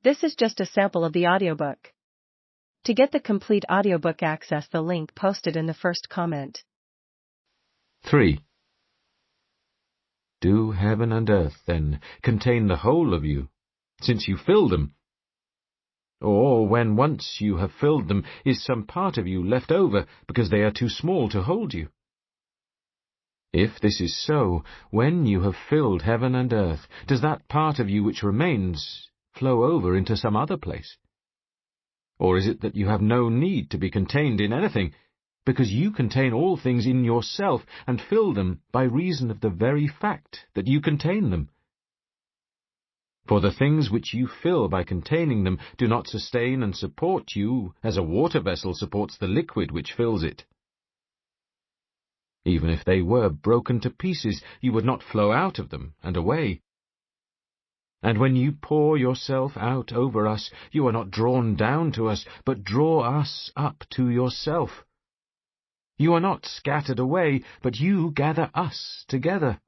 This is just a sample of the audiobook. To get the complete audiobook, access the link posted in the first comment. 3. Do heaven and earth, then, contain the whole of you, since you fill them? Or, when once you have filled them, is some part of you left over, because they are too small to hold you? If this is so, when you have filled heaven and earth, does that part of you which remains flow over into some other place? Or is it that you have no need to be contained in anything, because you contain all things in yourself and fill them by reason of the very fact that you contain them? For the things which you fill by containing them do not sustain and support you as a water vessel supports the liquid which fills it. Even if they were broken to pieces, you would not flow out of them and away. And when you pour yourself out over us, you are not drawn down to us, but draw us up to yourself. You are not scattered away, but you gather us together.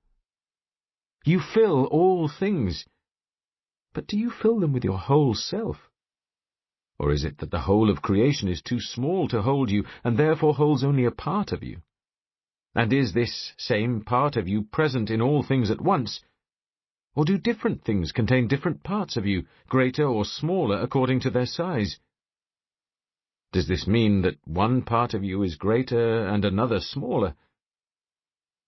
You fill all things, but do you fill them with your whole self? Or is it that the whole of creation is too small to hold you, and therefore holds only a part of you? And is this same part of you present in all things at once? Or do different things contain different parts of you, greater or smaller according to their size? Does this mean that one part of you is greater and another smaller?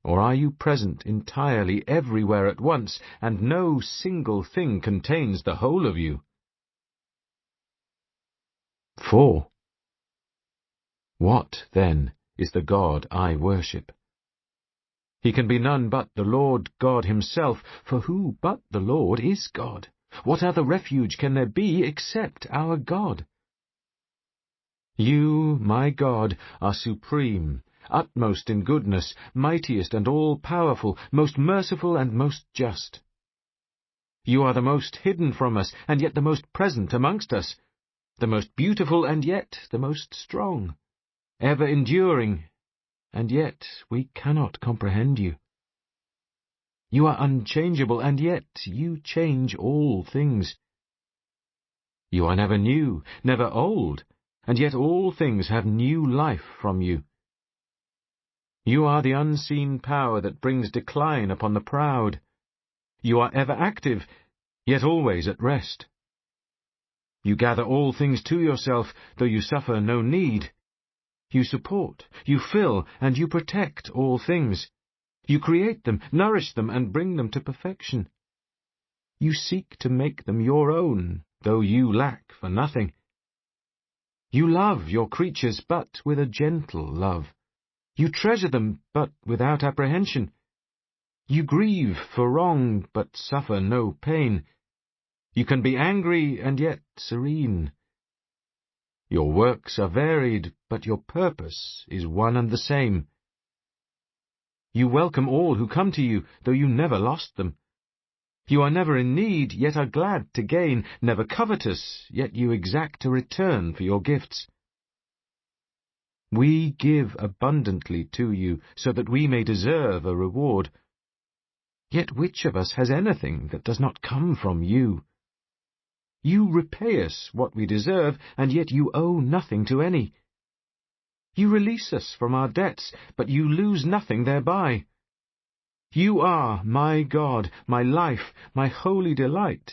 Or are you present entirely everywhere at once, and no single thing contains the whole of you? 4. What, then, is the God I worship? He can be none but the Lord God himself, for who but the Lord is God? What other refuge can there be except our God? You, my God, are supreme, utmost in goodness, mightiest and all-powerful, most merciful and most just. You are the most hidden from us, and yet the most present amongst us, the most beautiful, and yet the most strong, ever enduring, and yet we cannot comprehend you. You are unchangeable, and yet you change all things. You are never new, never old, and yet all things have new life from you. You are the unseen power that brings decline upon the proud. You are ever active, yet always at rest. You gather all things to yourself, though you suffer no need. You support, you fill, and you protect all things. You create them, nourish them, and bring them to perfection. You seek to make them your own, though you lack for nothing. You love your creatures, but with a gentle love. You treasure them, but without apprehension. You grieve for wrong, but suffer no pain. You can be angry, and yet serene. Your works are varied, but your purpose is one and the same. You welcome all who come to you, though you never lost them. You are never in need, yet are glad to gain, never covetous, yet you exact a return for your gifts. We give abundantly to you, so that we may deserve a reward. Yet which of us has anything that does not come from you? You repay us what we deserve, and yet you owe nothing to any. You release us from our debts, but you lose nothing thereby. You are my God, my life, my holy delight.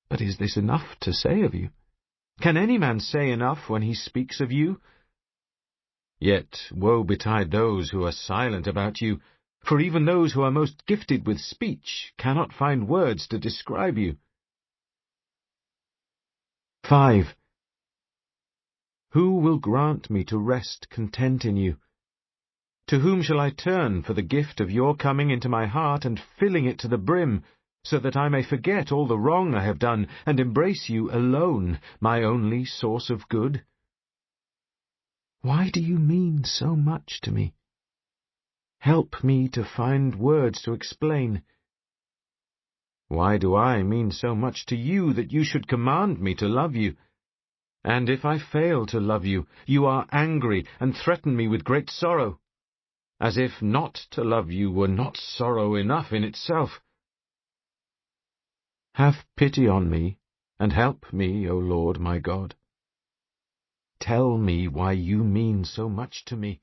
But is this enough to say of you? Can any man say enough when he speaks of you? Yet woe betide those who are silent about you, for even those who are most gifted with speech cannot find words to describe you. 5. Who will grant me to rest content in you? To whom shall I turn for the gift of your coming into my heart and filling it to the brim, so that I may forget all the wrong I have done and embrace you alone, my only source of good? Why do you mean so much to me? Help me to find words to explain. Why do I mean so much to you that you should command me to love you? And if I fail to love you, you are angry and threaten me with great sorrow, as if not to love you were not sorrow enough in itself. Have pity on me, and help me, O Lord my God. Tell me why you mean so much to me,